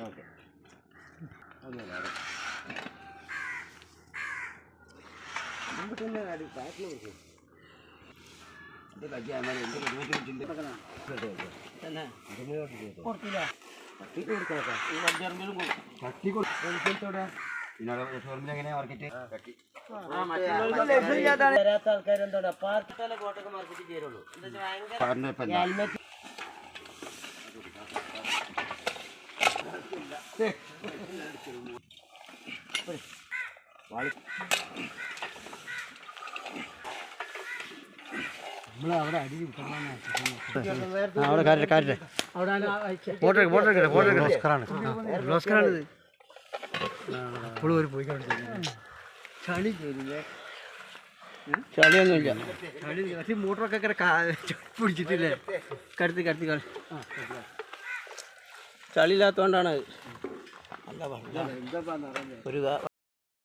Okay വരാത്ത ആൾക്കാരെന്താ പാർട്ടിക്കാല കോട്ടൊക്കെ market ചേരുള്ളൂ. Helmet അവിടെ അടി ചളിയൊന്നുമില്ല. ചളി മോട്ടറൊക്കെ പിടിച്ചിട്ടില്ലേ കടത്തി ചളി ഇല്ലാത്തോണ്ടാണ് ഒരു